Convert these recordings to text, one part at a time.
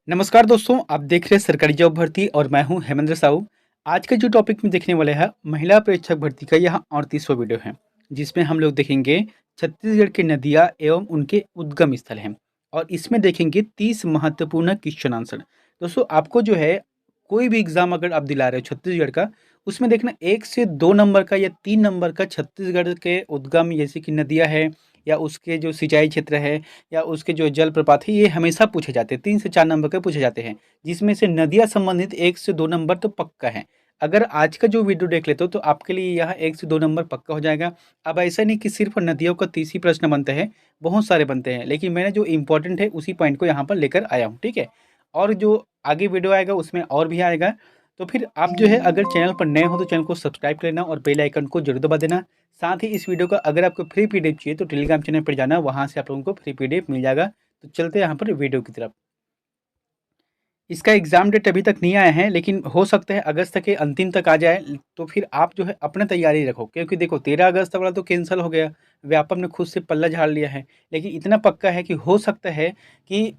नमस्कार दोस्तों, आप देख रहे हैं सरकारी जॉब भर्ती और मैं हूं हेमेंद्र साहू। आज का जो टॉपिक में देखने वाले हैं महिला प्रेक्षक भर्ती का यह 38वां वीडियो है, जिसमें हम लोग देखेंगे छत्तीसगढ़ की नदियां एवं उनके उद्गम स्थल हैं और इसमें देखेंगे 30 महत्वपूर्ण क्वेश्चन आंसर। दोस्तों आपको जो है कोई भी एग्जाम अगर आप दिला रहे हो छत्तीसगढ़ का, उसमें देखना 1 से 2 नंबर का या 3 नंबर का छत्तीसगढ़ के उद्गम जैसे कि नदियाँ है या उसके जो सिंचाई क्षेत्र है या उसके जो जलप्रपात है, ये हमेशा पूछे जाते हैं, 3 से 4 नंबर के पूछे जाते हैं, जिसमें से नदियाँ संबंधित 1 से 2 नंबर तो पक्का है। अगर आज का जो वीडियो देख लेते हो तो आपके लिए यह 1 से 2 नंबर पक्का हो जाएगा। अब ऐसा नहीं कि सिर्फ़ नदियों का 30 ही प्रश्न बनते हैं, बहुत सारे बनते हैं, लेकिन मैंने जो इम्पोर्टेंट है उसी पॉइंट को यहाँ पर लेकर आया हूँ, ठीक है? और जो आगे वीडियो आएगा उसमें और भी आएगा। तो फिर आप जो है अगर चैनल पर नए हो तो चैनल को सब्सक्राइब कर लेना और बेल आइकन को ज़रूर दबा देना। साथ ही इस वीडियो का अगर आपको फ्री पीडीएफ चाहिए तो टेलीग्राम चैनल पर जाना, वहाँ से आप लोगों को फ्री पीडीएफ मिल जाएगा। तो चलते हैं यहाँ पर वीडियो की तरफ। इसका एग्ज़ाम डेट अभी तक नहीं आया है, लेकिन हो सकता है अगस्त के अंतिम तक आ जाए। तो फिर आप जो है अपना तैयारी रखो, क्योंकि देखो 13 अगस्त वाला तो कैंसल हो गया, व्यापम ने खुद से पल्ला झाड़ लिया है। लेकिन इतना पक्का है कि हो सकता है कि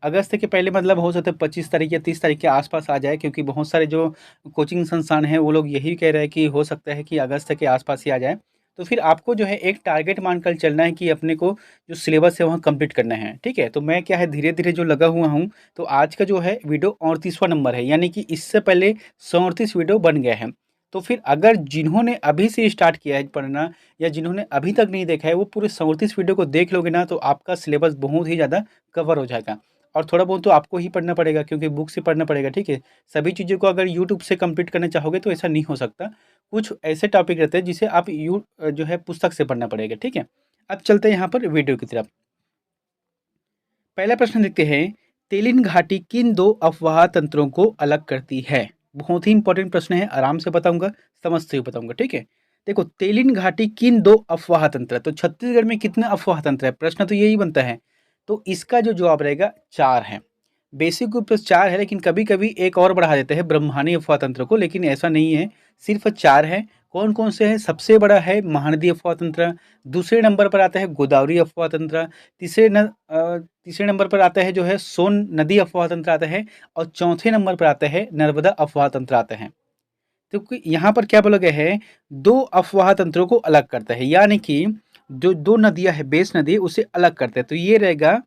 अगस्त के पहले मतलब हो सकता है 25 तारीख या 30 तारीख के आसपास आ जाए, क्योंकि बहुत सारे जो कोचिंग संस्थान हैं वो लोग यही कह रहे हैं कि हो सकता है कि अगस्त के आसपास ही आ जाए। तो फिर आपको जो है एक टारगेट मानकर चलना है कि अपने को जो सिलेबस है वहाँ कंप्लीट करना है, ठीक है? तो मैं क्या है धीरे-धीरे जो लगा हुआ हूँ, तो आज का जो है वीडियो 38वां नंबर है, यानी कि इससे पहले 138 वीडियो बन गया है। तो फिर अगर जिन्होंने अभी से स्टार्ट किया है पढ़ना या जिन्होंने अभी तक नहीं देखा है, वो पूरे 138 वीडियो को देख लोगे ना, तो आपका सिलेबस बहुत ही ज़्यादा कवर हो जाएगा। और थोड़ा बहुत तो आपको ही पढ़ना पड़ेगा, क्योंकि बुक से पढ़ना पड़ेगा, ठीक है? सभी चीज़ों को अगर यूट्यूब से कंप्लीट करना चाहोगे तो ऐसा नहीं हो सकता। कुछ ऐसे टॉपिक रहते हैं जिसे आप जो है पुस्तक से पढ़ना पड़ेगा, ठीक है? अब चलते हैं यहाँ पर वीडियो की तरफ। पहला प्रश्न देखते हैं, तेलिन घाटी किन दो अफवाह तंत्रों को अलग करती है? बहुत ही इंपॉर्टेंट प्रश्न है, आराम से बताऊंगा, समझते हुए बताऊंगा, ठीक है? देखो, तेलिन घाटी किन दो अफवाह तंत्र, तो छत्तीसगढ़ में कितने अफवाह तंत्र है, प्रश्न तो यही बनता है। तो इसका जो जवाब रहेगा 4 है। बेसिक रूप से 4 है, लेकिन कभी कभी एक और बढ़ा देते हैं ब्रह्मांडी अफवाह तंत्र को, लेकिन ऐसा नहीं है, सिर्फ 4 है। कौन कौन से हैं? सबसे बड़ा है महानदी अफवाह तंत्र, दूसरे नंबर पर आता है गोदावरी अफवाह तंत्र, तीसरे नंबर पर आता है जो है सोन नदी अफवाह तंत्र आता है, और चौथे नंबर पर आता है नर्मदा अफवाह तंत्र आता है। क्योंकि यहाँ पर क्या बोला गया है, दो अफवाह तंत्रों को अलग करता है, यानी कि जो दो नदियां है, बेस नदी उसे अलग करता है। तो ये रहेगा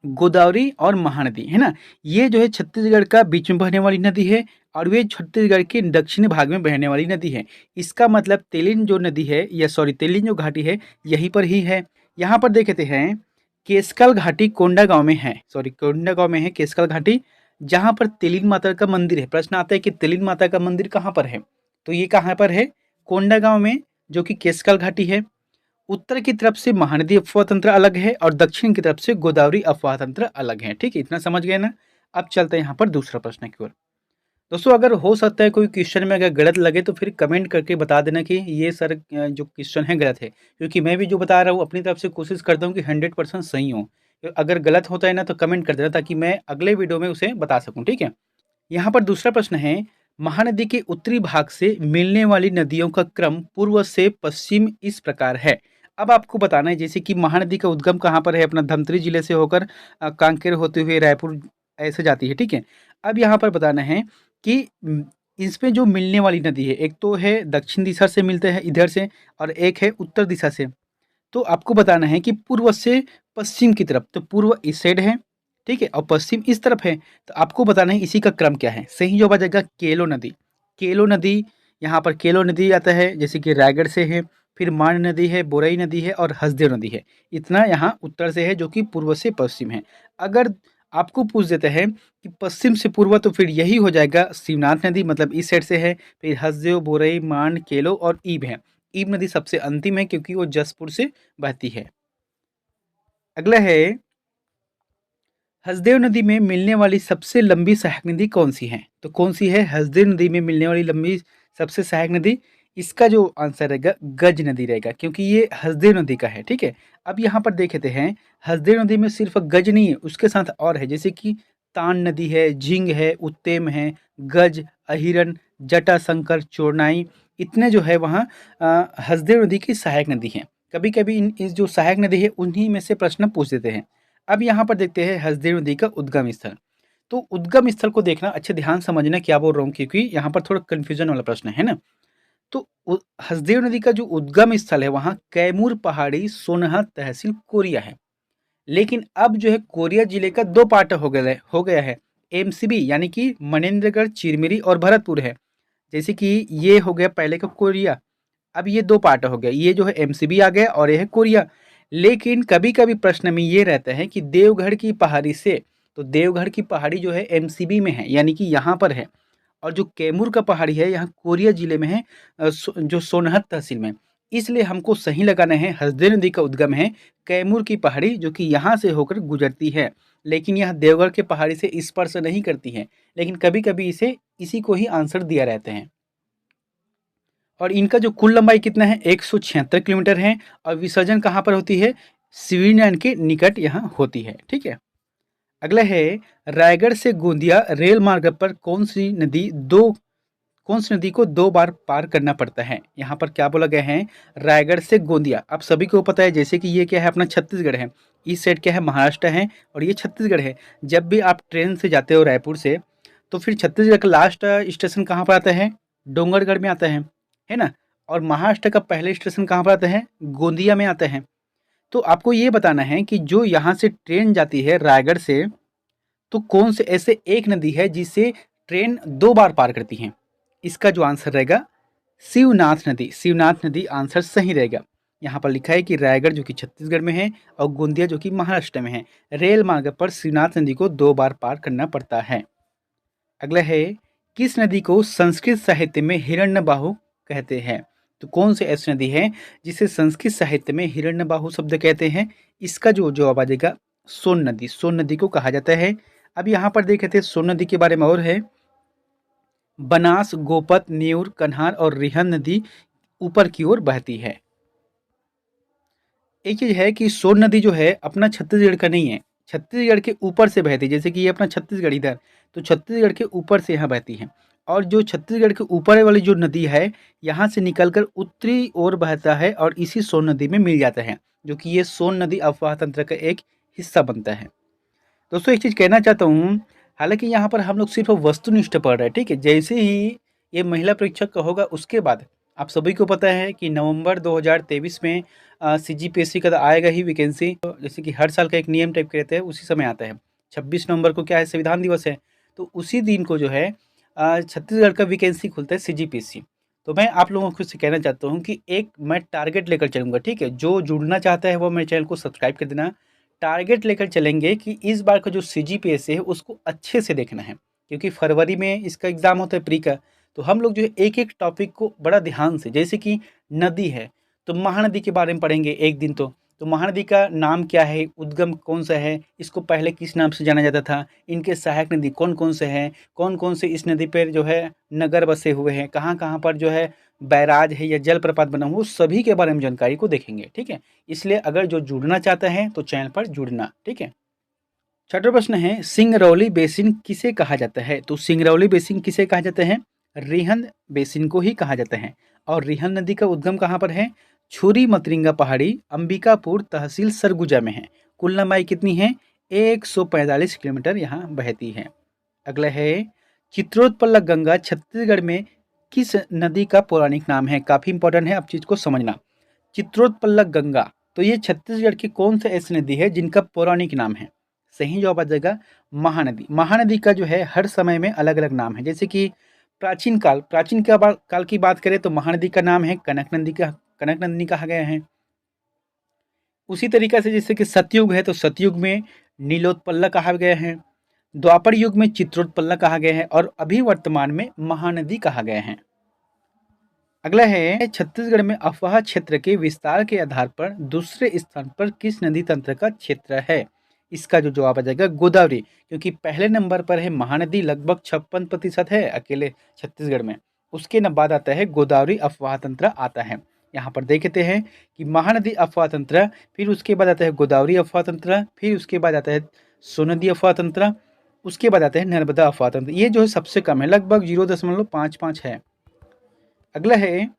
गोदावरी और महानदी, है ना? ये जो है छत्तीसगढ़ का बीच में बहने वाली नदी है और ये छत्तीसगढ़ के दक्षिणी भाग में बहने वाली नदी है। इसका मतलब तेलिन जो नदी है, या सॉरी तेलिन जो घाटी है, यहीं पर ही है। यहाँ पर देखते हैं, केसकल घाटी कोंडागांव में है, सॉरी कोंडागांव में है केसकल घाटी, जहाँ पर तेलिन माता का मंदिर है। प्रश्न आता है कि तेलिन माता का मंदिर कहाँ पर है? तो ये कहाँ पर है? कोंडागांव में, जो कि केसकल घाटी है। उत्तर की तरफ से महानदी अफवाह तंत्र अलग है और दक्षिण की तरफ से गोदावरी अफवाह तंत्र अलग है, ठीक है? इतना समझ गए ना? अब चलते हैं यहाँ पर दूसरा प्रश्न की ओर। दोस्तों अगर हो सकता है कोई क्वेश्चन में अगर गलत लगे तो फिर कमेंट करके बता देना कि ये सर जो क्वेश्चन है गलत है, क्योंकि मैं भी जो बता रहा हूँ अपनी तरफ से कोशिश करता हूँ कि 100% सही हो। तो अगर गलत होता है ना तो कमेंट कर देना, ताकि मैं अगले वीडियो में उसे बता सकूँ, ठीक है? यहाँ पर दूसरा प्रश्न है, महानदी के उत्तरी भाग से मिलने वाली नदियों का क्रम पूर्व से पश्चिम इस प्रकार है। अब आपको बताना है जैसे कि महानदी का उद्गम कहाँ पर है, अपना धमतरी जिले से होकर कांकेर होते हुए रायपुर ऐसे जाती है, ठीक है? अब यहाँ पर बताना है कि इसमें जो मिलने वाली नदी है, एक तो है दक्षिण दिशा से मिलते हैं इधर से, और एक है उत्तर दिशा से। तो आपको बताना है कि पूर्व से पश्चिम की तरफ, तो पूर्व इस साइड है, ठीक है? और पश्चिम इस तरफ है। तो आपको बताना है इसी का क्रम क्या है। सही जवाब आ जाएगा केलो नदी। केलो नदी, यहाँ पर केलो नदी आता है, जैसे कि रायगढ़ से है, फिर मान नदी है, बोरई नदी है और हसदेव नदी है। इतना यहाँ उत्तर से है, जो कि पूर्व से पश्चिम है। अगर आपको पूछ देते हैं कि पश्चिम से पूर्व, तो फिर यही हो जाएगा शिवनाथ नदी, मतलब इस साइड से है, फिर हसदेव, बोरई, मान, केलो और ईब है। ईब नदी सबसे अंतिम है, क्योंकि वो जसपुर से बहती है। अगला है, हसदेव नदी में मिलने वाली सबसे लंबी सहायक नदी कौन सी है? तो कौन सी है हसदेव नदी में मिलने वाली लंबी सबसे सहायक नदी? इसका जो आंसर रहेगा गज नदी रहेगा, क्योंकि ये हसदेव नदी का है, ठीक है? अब यहाँ पर देखते हैं, हसदेव नदी में सिर्फ गज नहीं है, उसके साथ और है, जैसे कि तान नदी है, झींग है, उत्तेम है, गज, अहिरन, जटाशंकर, चोरनाई, इतने जो है वहाँ हसदेव नदी की सहायक नदी है। कभी कभी इस जो सहायक नदी है उन्हीं में से प्रश्न पूछ देते हैं। अब यहाँ पर देखते हैं हसदेव नदी का उद्गम स्थल। तो उद्गम स्थल को देखना, अच्छे ध्यान समझना क्या बोल रहा हूँ, क्योंकि यहाँ पर थोड़ा कन्फ्यूजन वाला प्रश्न है ना। तो हसदेव नदी का जो उद्गम स्थल है वहाँ कैमूर पहाड़ी सोनहत तहसील कोरिया है। लेकिन अब जो है कोरिया जिले का दो पार्ट हो गया है। एमसीबी यानी कि मनेन्द्रगढ़, चिरमिरी और भरतपुर है। जैसे कि ये हो गया पहले का कोरिया, अब ये दो पार्ट हो गया, ये जो है एमसीबी आ गया और ये है कोरिया। लेकिन कभी कभी प्रश्न में ये रहता है कि देवगढ़ की पहाड़ी से, तो देवगढ़ की पहाड़ी जो है एमसीबी में है यानी कि यहाँ पर है, और जो कैमूर का पहाड़ी है यहाँ कोरिया जिले में है, जो सोनहत तहसील में। इसलिए हमको सही लगाना है हसदेव नदी का उद्गम है कैमूर की पहाड़ी, जो कि यहाँ से होकर गुजरती है। लेकिन यह देवगढ़ के पहाड़ी से स्पर्श नहीं करती है, लेकिन कभी कभी इसे इसी को ही आंसर दिया रहते हैं। और इनका जो कुल लंबाई कितना है 176 किलोमीटर है, और विसर्जन कहाँ पर होती है, स्वीडन के निकट यहाँ होती है। ठीक है, अगला है रायगढ़ से गोंदिया रेल मार्ग पर कौन सी नदी को दो बार पार करना पड़ता है। यहाँ पर क्या बोला गया है, रायगढ़ से गोंदिया। आप सभी को पता है जैसे कि ये क्या है, अपना छत्तीसगढ़ है, इस साइड क्या है, महाराष्ट्र है, और ये छत्तीसगढ़ है। जब भी आप ट्रेन से जाते हो रायपुर से, तो फिर छत्तीसगढ़ का लास्ट स्टेशन कहाँ पर आता है, डोंगरगढ़ में आता है ना। और महाराष्ट्र का पहले स्टेशन कहाँ पर आता है, गोंदिया में आता है। तो आपको ये बताना है कि जो यहाँ से ट्रेन जाती है रायगढ़ से, तो कौन से ऐसे एक नदी है जिसे ट्रेन दो बार पार करती है। इसका जो आंसर रहेगा शिवनाथ नदी। शिवनाथ नदी आंसर सही रहेगा। यहाँ पर लिखा है कि रायगढ़ जो कि छत्तीसगढ़ में है और गोंदिया जो कि महाराष्ट्र में है, रेल मार्ग पर शिवनाथ नदी को दो बार पार करना पड़ता है। अगला है किस नदी को संस्कृत साहित्य में हिरण्यबाहु कहते हैं। तो कौन सी ऐसी नदी है जिसे संस्कृत साहित्य में हिरण्यबाहु शब्द कहते हैं। इसका जो जवाब आ जाएगा सोन नदी। सोन नदी को कहा जाता है। अब यहाँ पर देखे थे सोन नदी के बारे में और है, बनास, गोपत, न्यूर, कन्हार और रिहन नदी ऊपर की ओर बहती है। एक चीज है कि सोन नदी जो है अपना छत्तीसगढ़ का नहीं है, छत्तीसगढ़ के ऊपर से बहती है। जैसे कि ये अपना छत्तीसगढ़ इधर, तो छत्तीसगढ़ के ऊपर से यहाँ बहती है। और जो छत्तीसगढ़ के ऊपर वाली जो नदी है, यहाँ से निकलकर उत्तरी ओर बहता है और इसी सोन नदी में मिल जाता है, जो कि ये सोन नदी अफवाह तंत्र का एक हिस्सा बनता है। दोस्तों एक चीज़ कहना चाहता हूँ, हालांकि यहाँ पर हम लोग सिर्फ वस्तुनिष्ठ पढ़ रहे हैं, ठीक है। जैसे ही ये महिला परीक्षक का होगा उसके बाद आप सभी को पता है कि नवंबर 2023 में सीजीपीएससी का तो आएगा ही वैकेंसी। तो जैसे कि हर साल का एक नियम टाइप के रहते हैं, उसी समय आता है। 26 नवंबर को क्या है, संविधान दिवस है, तो उसी दिन को जो है छत्तीसगढ़ का वैकेंसी खुलता है सीजीपीएससी। तो मैं आप लोगों को से कहना चाहता हूँ कि एक मैं टारगेट लेकर चलूँगा, ठीक है। जो जुड़ना चाहता है वो मेरे चैनल को सब्सक्राइब कर देना। टारगेट लेकर चलेंगे कि इस बार का जो सीजीपीएससी है उसको अच्छे से देखना है, क्योंकि फरवरी में इसका एग्ज़ाम होता है प्री का। तो हम लोग जो है एक एक टॉपिक को बड़ा ध्यान से, जैसे कि नदी है तो महानदी के बारे में पढ़ेंगे एक दिन। तो महानदी का नाम क्या है, उद्गम कौन सा है, इसको पहले किस नाम से जाना जाता था, इनके सहायक नदी कौन कौन से हैं, कौन कौन से इस नदी पर जो है नगर बसे हुए हैं, कहाँ कहाँ पर जो है बैराज है या जलप्रपात बना हुआ, सभी के बारे में जानकारी को देखेंगे, ठीक है। इसलिए अगर जो जुड़ना चाहता है तो चैनल पर जुड़ना, ठीक है। छठा प्रश्न है सिंगरौली बेसिन किसे कहा जाता है। तो सिंगरौली बेसिन किसे कहा जाता है, रिहंद बेसिन को ही कहा जाता है। और रिहंद नदी का उद्गम कहाँ पर है, छुरी मतरिंगा पहाड़ी, अंबिकापुर तहसील सरगुजा में है। कुल लंबाई कितनी है, 145 किलोमीटर यहाँ बहती है। अगला है चित्रोत्पल्लक गंगा छत्तीसगढ़ में किस नदी का पौराणिक नाम है। काफी इंपॉर्टेंट है, आप चीज को समझना। चित्रोत्पल्लक गंगा, तो ये छत्तीसगढ़ की कौन सी ऐसी नदी है जिनका पौराणिक नाम है। सही जवाब आ जाएगा महानदी। महानदी का जो है हर समय में अलग अलग नाम है। जैसे कि काल की बात करें तो महानदी का नाम है कनक नंदिनी कहा गया है। उसी तरीका से जैसे कि सतयुग है तो सतयुग में नीलोत्पल्ला कहा गया है, द्वापर युग में चित्रोत्पल्ला कहा गया है, और अभी वर्तमान में महानदी कहा गया है। अगला है छत्तीसगढ़ में अफवाह क्षेत्र के विस्तार के आधार पर दूसरे स्थान पर किस नदी तंत्र का क्षेत्र है। इसका जो जवाब आ जाएगा गोदावरी, क्योंकि पहले नंबर पर है महानदी, लगभग 56% है अकेले छत्तीसगढ़ में। उसके बाद आता है गोदावरी अफवाह तंत्र आता है। यहाँ पर देखते हैं कि महानदी अफवाह तंत्र, फिर उसके बाद आता है गोदावरी अफवाह तंत्र, फिर उसके बाद आता है सोनदी अफवाह तंत्र, उसके बाद आता है नर्मदा अफवाह तंत्र। ये जो है सबसे कम है, लगभग 0.55 है। अगला है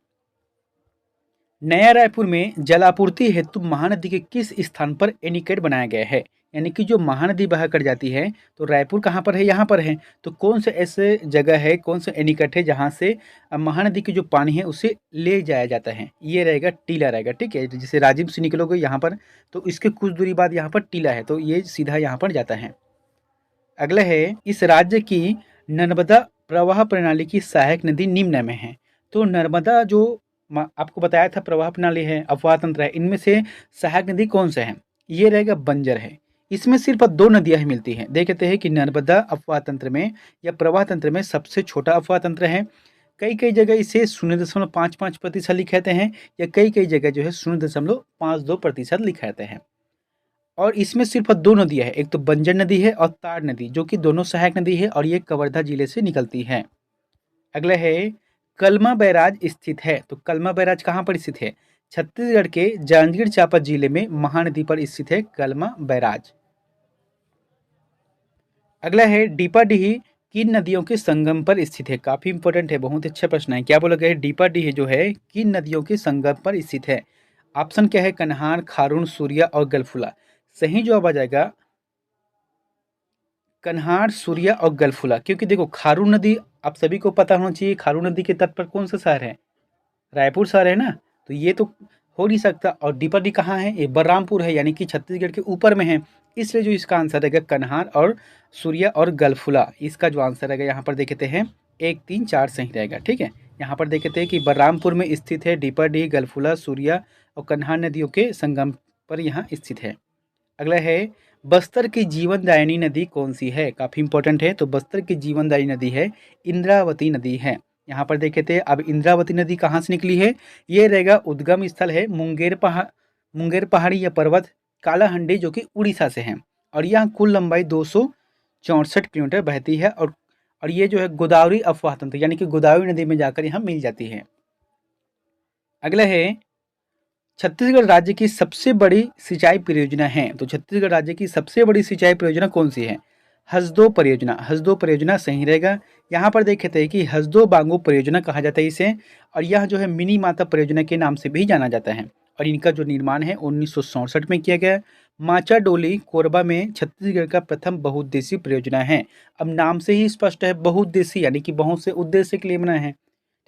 नया रायपुर में जलापूर्ति हेतु महानदी के किस स्थान पर एनीकट बनाया गया है। यानी कि जो महानदी बहा कर जाती है, तो रायपुर कहाँ पर है? यहाँ पर है। तो कौन से ऐसे जगह है, कौन से एनीकट है जहाँ से महानदी की जो पानी है उसे ले जाया जाता है? ये रहेगा टीला रहेगा, ठीक है। जैसे राजिम से निकलोगे यहाँ पर, तो इसके कुछ दूरी बाद यहाँ पर टीला है, तो ये सीधा यहाँ पर जाता है। अगला है, इस राज्य की नर्मदा प्रवाह प्रणाली की सहायक नदी निम्न में है। तो नर्मदा जो आपको बताया था प्रवाह प्रणाली है, अफवाह तंत्र है, इनमें से सहायक नदी कौन सा है? ये रहेगा बंजर है। इसमें सिर्फ दो नदियां ही मिलती हैं। देखते हैं कि नर्मदा अफवाह तंत्र में या प्रवाह तंत्र में सबसे छोटा अफवाह तंत्र है। कई कई जगह इसे 0.55% लिखाते हैं, या कई कई जगह जो है 0.52% लिखाते हैं। और इसमें सिर्फ दो नदियां हैं, एक तो बंजर नदी है और ताड़ नदी, जो कि दोनों सहायक नदी है और ये कवर्धा जिले से निकलती है। अगला है, कलमा बैराज स्थित है। तो कलमा बैराज कहाँ पर स्थित है? छत्तीसगढ़ के जांजगीर चांपा जिले में महानदी पर स्थित है कलमा बैराज। अगला है, डीपाडीही किन नदियों के संगम पर स्थित है? काफी इंपॉर्टेंट है, बहुत अच्छा प्रश्न है। क्या बोला गया है? डीपाडीही जो है किन नदियों के संगम पर स्थित है? ऑप्शन क्या है? कन्हार, खारून, सूर्या और गलफुला। सही जवाब आ जाएगा कन्हार, सूर्या और गलफुला। क्योंकि देखो, खारून नदी आप सभी को पता होना चाहिए, खारून नदी के तट पर कौन सा शहर है? रायपुर शहर है ना। तो ये तो हो नहीं सकता। और डीपाडी कहाँ है? ये बलरामपुर है, यानी कि छत्तीसगढ़ के ऊपर में है। इसलिए जो इसका आंसर रहेगा कन्हार और सूर्या और गलफुला। इसका जो आंसर रहेगा यहाँ पर देखते हैं 1, 3, 4 सही रहेगा, ठीक है। यहाँ पर देखते हैं कि बलरामपुर में स्थित है डीपाडी, गलफुला, सूर्या और कन्हार नदियों के संगम पर यहाँ स्थित है। अगला है, बस्तर की जीवनदायिनी नदी कौन सी है? काफ़ी इंपॉर्टेंट है। तो बस्तर की जीवनदायिनी नदी है इंद्रावती नदी है। यहाँ पर देखे थे, अब इंद्रावती नदी कहाँ से निकली है? ये रहेगा उद्गम स्थल है मुंगेर पहाड़ी या पर्वत कालाहंडी, जो कि उड़ीसा से है। और यह कुल लंबाई 264 किलोमीटर बहती है। और ये जो है गोदावरी अफवाह तंत्र, यानी कि गोदावरी नदी में जाकर यहाँ मिल जाती है। अगला है, छत्तीसगढ़ राज्य की सबसे बड़ी सिंचाई परियोजना है। तो छत्तीसगढ़ राज्य की सबसे बड़ी सिंचाई परियोजना कौन सी है? हसदो परियोजना। हसदो परियोजना सही रहेगा। यहाँ पर देखते हैं कि हसदो बांगो परियोजना कहा जाता है इसे, और यह जो है मिनी माता परियोजना के नाम से भी जाना जाता है। और इनका जो निर्माण है 1967 में किया गया। माचा डोली कोरबा में छत्तीसगढ़ का प्रथम बहुउद्देशीय परियोजना है। अब नाम से ही स्पष्ट है, बहुउद्देशीय यानी कि बहुत से उद्देश्य के लिए बना है,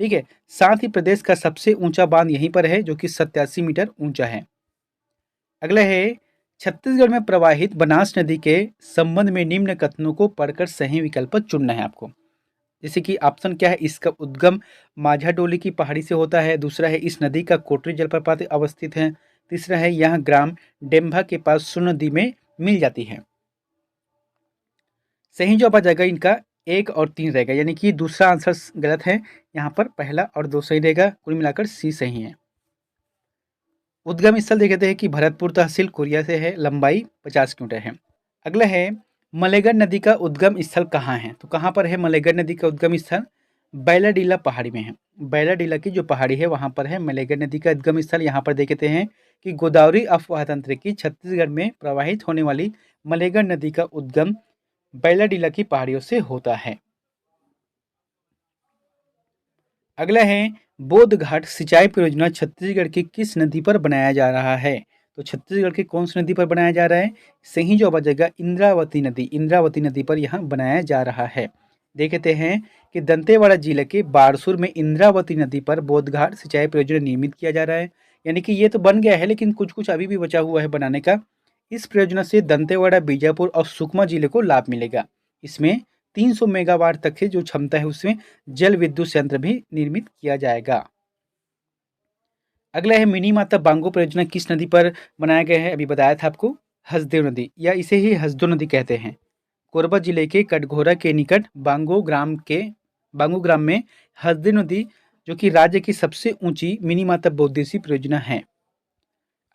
ठीक है। साथ ही प्रदेश का सबसे ऊंचा बांध यहीं पर है, जो कि 87 मीटर ऊंचा है। अगला है, छत्तीसगढ़ में प्रवाहित बनास नदी के संबंध में निम्न कथनों को पढ़कर सही विकल्प चुनना है आपको। जैसे कि ऑप्शन क्या है? इसका उद्गम माझा डोली की पहाड़ी से होता है। दूसरा है, इस नदी का कोटरी जलप्रपात अवस्थित है। तीसरा है, यह ग्राम डेम्भा के पास सोन नदी में मिल जाती है। सही जवाब आ जाएगा इनका 1 और 3 रहेगा, यानी कि दूसरा आंसर गलत है। यहाँ पर पहला और 2 सही रहेगा, कुल मिलाकर सी सही है। उद्गम स्थल देखते हैं कि भरतपुर तहसील कोरिया से है, लंबाई 50 किलोमीटर है। अगला है, मलेगर नदी का उद्गम स्थल कहाँ है? तो कहाँ पर है मलेगर नदी का उद्गम स्थल? बैलाडीला पहाड़ी में है। बैलाडीला की जो पहाड़ी है वहाँ पर है मलेगर नदी का उद्गम स्थल। यहाँ पर देखते हैं कि गोदावरी अफवाह तंत्र की छत्तीसगढ़ में प्रवाहित होने वाली मलेगर नदी का उद्गम बैलाडीला की पहाड़ियों से होता है। अगला है, बोध घाट सिंचाई परियोजना छत्तीसगढ़ की किस नदी पर बनाया जा रहा है? तो छत्तीसगढ़ की कौन सी नदी पर बनाया जा रहा है? सही जवाब आ जाएगा इंद्रावती नदी। इंद्रावती नदी पर यहाँ बनाया जा रहा है। देखते हैं कि दंतेवाड़ा जिले के बारसूर में इंद्रावती नदी पर बोधघाट सिंचाई परियोजना निर्मित किया जा रहा है। यानी कि ये तो बन गया है, लेकिन कुछ कुछ अभी भी बचा हुआ है बनाने का। इस परियोजना से दंतेवाड़ा, बीजापुर और सुकमा जिले को लाभ मिलेगा। इसमें 300 मेगावाट तक की जो क्षमता है उसमें जल विद्युत संयंत्र भी निर्मित किया जाएगा। अगला है, मिनी माता बांगो परियोजना किस नदी पर बनाया गया है? अभी बताया था आपको, हसदेव नदी, या इसे ही हसदो नदी कहते हैं। कोरबा जिले के कटघोरा के निकट बांगो ग्राम में हसदेव नदी, जो कि राज्य की सबसे ऊंची मिनी माता बहुउद्देशीय परियोजना है।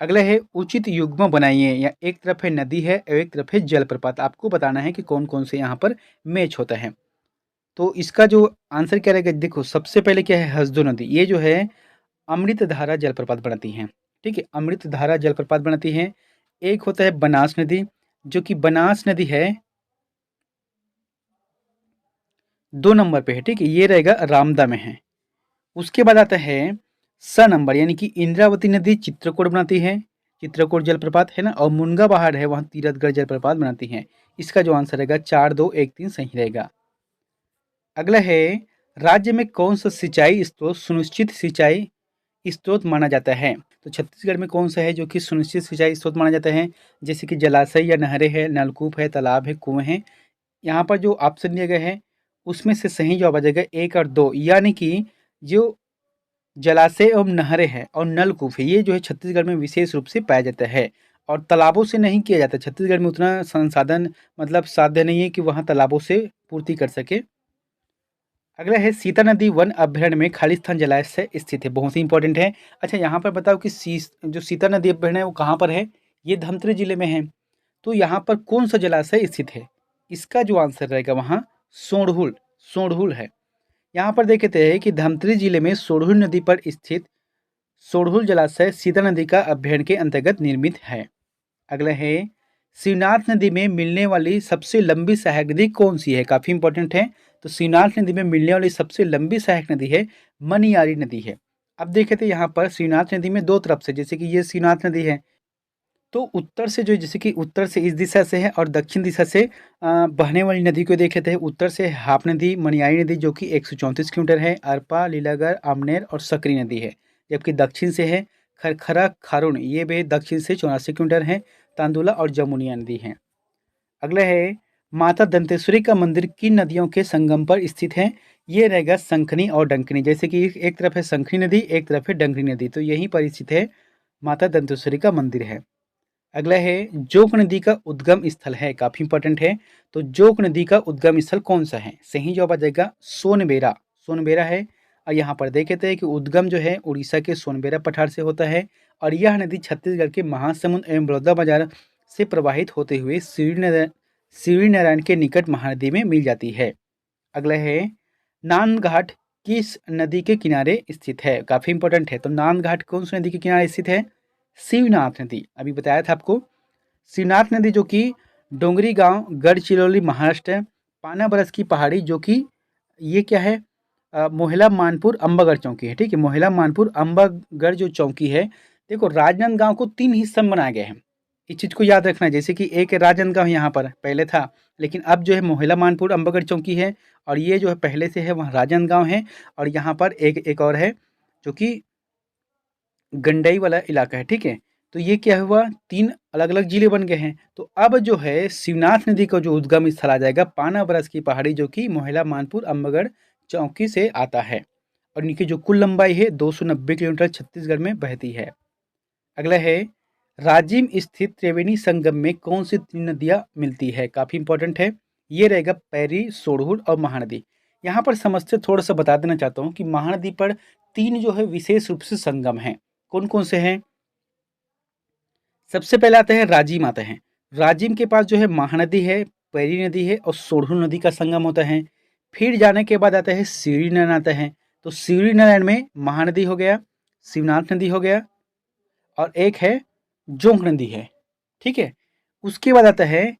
अगला है, उचित युग्म बनाइए, या एक तरफ है नदी है और एक तरफ है जलप्रपात। आपको बताना है कि कौन कौन से यहाँ पर मैच होता है। तो इसका जो आंसर क्या रहेगा? देखो, सबसे पहले क्या है? हसदो नदी, ये जो है अमृतधारा जलप्रपात बनाती हैं, ठीक है। अमृतधारा जलप्रपात बनाती हैं। एक होता है बनास नदी, जो कि बनास नदी है 2 नंबर पे है, ठीक है। ये रहेगा रामदा में है। उसके बाद आता है स नंबर, यानी कि इंद्रावती नदी चित्रकूट बनाती है। चित्रकूट जलप्रपात है ना, और मुनगा पहाड़ है वहाँ तीरथगढ़ जलप्रपात बनाती हैं। इसका जो आंसर रहेगा 4, 2, 1, 3 सही रहेगा। अगला है, राज्य में कौन सा सिंचाई स्रोत सुनिश्चित सिंचाई स्रोत माना जाता है? तो छत्तीसगढ़ में कौन सा है जो कि सुनिश्चित सिंचाई स्रोत माना जाता है? जैसे कि जलाशय या नहरें है, नलकूप है, तालाब है, कुएं हैं। यहाँ पर जो ऑप्शन दिए गए हैं उसमें से सही जवाब आ जाएगा 1 और 2, यानी कि जो जलाशय एवं नहरें हैं और नलकूप है, ये जो है छत्तीसगढ़ में विशेष रूप से पाया जाता है, और तालाबों से नहीं किया जाता। छत्तीसगढ़ में उतना संसाधन मतलब साध्य नहीं है कि वहाँ तालाबों से पूर्ति कर सके। अगला है, सीता नदी वन अभ्यारण्य में खालिस्तान जलाशय स्थित है, बहुत ही इंपॉर्टेंट है। अच्छा, यहाँ पर बताओ कि जो सीता नदी अभ्यारण्य है वो कहाँ पर है? ये धमतरी जिले में है। तो यहाँ पर कौन सा जलाशय स्थित है? इसका जो आंसर रहेगा वहाँ सोंढुल, सोंढुल है। यहाँ पर देखते हैं कि धमतरी जिले में सोंढुल नदी पर स्थित सोंढुल जलाशय सीता नदी का अभ्यारण्य के अंतर्गत निर्मित है। अगला है, शिवनाथ नदी में मिलने वाली सबसे लंबी सहायक नदी कौन सी है? काफी इंपॉर्टेंट है। तो शिवनाथ नदी में मिलने वाली सबसे लंबी सहायक नदी है मनियारी नदी है। अब देखे थे यहाँ पर शिवनाथ नदी में दो तरफ से, जैसे कि ये शिवनाथ नदी है, तो उत्तर से जो, जैसे कि उत्तर से इस दिशा से है और दक्षिण दिशा से बहने वाली नदी को देखे थे। उत्तर से हाप नदी, मनियारी नदी जो कि 134 किलोमीटर है, अरपा, लीलागढ़, आमनेर और सकरी नदी है। जबकि दक्षिण से है खरखरा, खारून, ये भी दक्षिण से 84 किलोमीटर है, तांदुला और जमुनिया नदी है। अगला है, माता दंतेश्वरी का मंदिर किन नदियों के संगम पर स्थित है? ये रहेगा संखनी और डंकनी। जैसे कि एक तरफ है संखनी नदी, एक तरफ है डंकनी नदी, तो यहीं पर स्थित है माता दंतेश्वरी का मंदिर है। अगला है, जोक नदी का उद्गम स्थल है, काफी इंपॉर्टेंट है। तो जोक नदी का उद्गम स्थल कौन सा है? सही जवाब आ जाएगा सोनबेरा, सोनबेरा है। और यहाँ पर देखते हैं कि उद्गम जो है उड़ीसा के सोनबेरा पठार से होता है, और यह नदी छत्तीसगढ़ के महासमुंद एवं बलौदाबाजार से प्रवाहित होते हुए शिवरी नारायण के निकट महानदी में मिल जाती है। अगला है, नांदघाट किस नदी के किनारे स्थित है? काफी इंपॉर्टेंट है। तो नांदघाट कौन सी नदी के किनारे स्थित है? शिवनाथ नदी, अभी बताया था आपको। शिवनाथ नदी जो कि डोंगरी गांव, गढ़चिरौली, महाराष्ट्र, पाना बरस की पहाड़ी, जो कि ये क्या है, मोहला मानपुर अंबागढ़ चौकी है। ठीक है, मोहला मानपुर अंबागढ़ जो चौकी है, देखो राजनांदगांव को 3 हिस्सा में बनाया गया है। इस चीज को याद रखना है, जैसे कि एक राजनांदगांव यहाँ पर पहले था, लेकिन अब जो है मोहला मानपुर अंबागढ़ चौकी है, और ये जो है पहले से है वहाँ राजनांदगांव है, और यहाँ पर एक और है जो कि गंडई वाला इलाका है। ठीक है, तो ये क्या हुआ, 3 अलग अलग जिले बन गए हैं। तो अब जो है शिवनाथ नदी का जो उद्गम स्थल आ जाएगा पाना बरस की पहाड़ी, जो कि मोहला मानपुर अम्बगढ़ चौकी से आता है, और इनकी जो कुल लंबाई है 290 किलोमीटर छत्तीसगढ़ में बहती है। अगला है, राजिम स्थित त्रिवेणी संगम में कौन सी 3 नदियां मिलती है? काफी इंपॉर्टेंट है। ये रहेगा पैरी, सोढ़ुल और महानदी। यहाँ पर समझते थोड़ा सा बता देना चाहता हूँ कि महानदी पर 3 जो है विशेष रूप से संगम हैं। कौन कौन से हैं? सबसे पहले आता है राजिम आता है। राजिम के पास जो है महानदी है, पैरी नदी है और सोढ़ुल नदी का संगम होता है। फिर जाने के बाद आता है शिवरी नारायण आता है। तो शिवरी नारायण में महानदी हो गया, शिवनाथ नदी हो गया, और एक है जोंक नदी है। ठीक है, उसके बाद आता है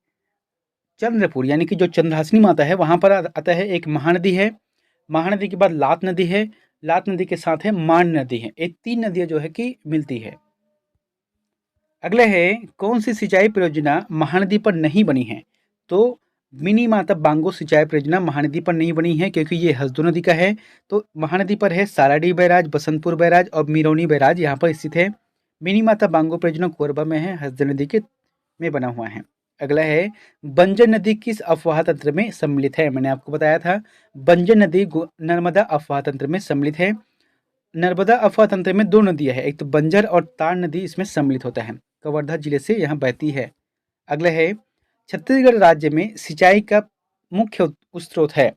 चंद्रपुर, यानी कि जो चंद्रहासिनी माता है वहां पर आता है एक महानदी है। महानदी के बाद लात नदी है, लात नदी के साथ है मान नदी है। ये 3 नदियां जो है कि मिलती है। अगले है, कौन सी सिंचाई परियोजना महानदी पर नहीं बनी है? तो मिनी माता बांगो सिंचाई परियोजना महानदी पर नहीं बनी है, क्योंकि ये हसदो नदी का है। तो महानदी पर है साराडी बैराज, बसंतपुर बैराज और मिरौनी बैराज यहाँ पर स्थित है। मिनी माता बांगो परियोजना कोरबा में है, हसदो नदी के में बना हुआ है। अगला है, बंजर नदी किस अफवाह तंत्र में सम्मिलित है? मैंने आपको बताया था बंजर नदी नर्मदा अफवाह तंत्र में सम्मिलित है। नर्मदा अफवाह तंत्र में 2 नदियां है, एक तो बंजर और तार नदी इसमें सम्मिलित होता है, कवर्धा जिले से यहाँ बहती है। अगला है, छत्तीसगढ़ राज्य में सिंचाई का मुख्य स्रोत है।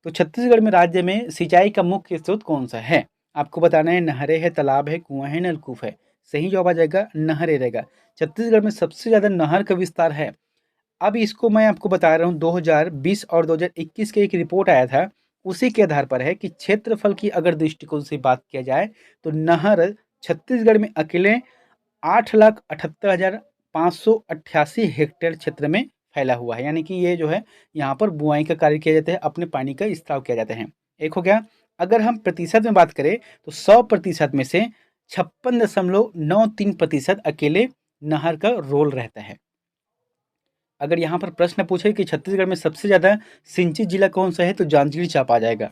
तो छत्तीसगढ़ में राज्य में सिंचाई का मुख्य स्रोत कौन सा है? आपको बताना है, नहरें है, तालाब है, कुआं है, नलकूप है। सही जवाब आ जाएगा नहरें रहेगा। छत्तीसगढ़ में सबसे ज्यादा नहर का विस्तार है। अब इसको मैं आपको बता रहा हूँ, 2020 और 2021 के एक रिपोर्ट आया था, उसी के आधार पर है कि क्षेत्रफल की अगर दृष्टिकोण से बात किया जाए तो नहर छत्तीसगढ़ में अकेले 8,78,588 हेक्टेयर क्षेत्र में फैला हुआ है। यानी कि ये जो है यहाँ पर बुआई का कार्य किया जाता है, अपने पानी का स्त्राव किया जाता है। एक हो गया। अगर हम प्रतिशत में बात करें तो 100% में से 56.93% अकेले नहर का रोल रहता है। अगर यहाँ पर प्रश्न पूछे कि छत्तीसगढ़ में सबसे ज़्यादा सिंचित जिला कौन सा है, तो जांजगीर चांपा आ जाएगा।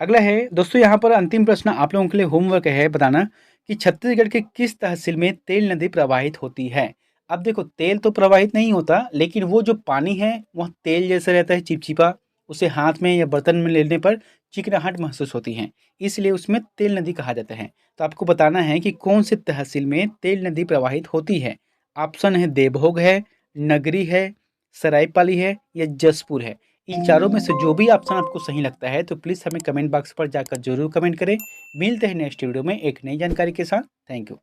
अगला है दोस्तों, यहाँ पर अंतिम प्रश्न आप लोगों के लिए होमवर्क है बताना कि छत्तीसगढ़ के किस तहसील में तेल नदी प्रवाहित होती है। अब देखो, तेल तो प्रवाहित नहीं होता, लेकिन वो जो पानी है वह तेल जैसा रहता है, चिपचिपा। उसे हाथ में या बर्तन में लेने पर चिकनाहट महसूस होती है, इसलिए उसमें तेल नदी कहा जाता है। तो आपको बताना है कि कौन से तहसील में तेल नदी प्रवाहित होती है। ऑप्शन है देवभोग है, नगरी है, सरायपाली है या जसपुर है। इन चारों में से जो भी ऑप्शन आपको सही लगता है तो प्लीज़ हमें कमेंट बॉक्स पर जाकर जरूर कमेंट करें। मिलते हैं नेक्स्ट वीडियो में एक नई जानकारी के साथ। Thank you.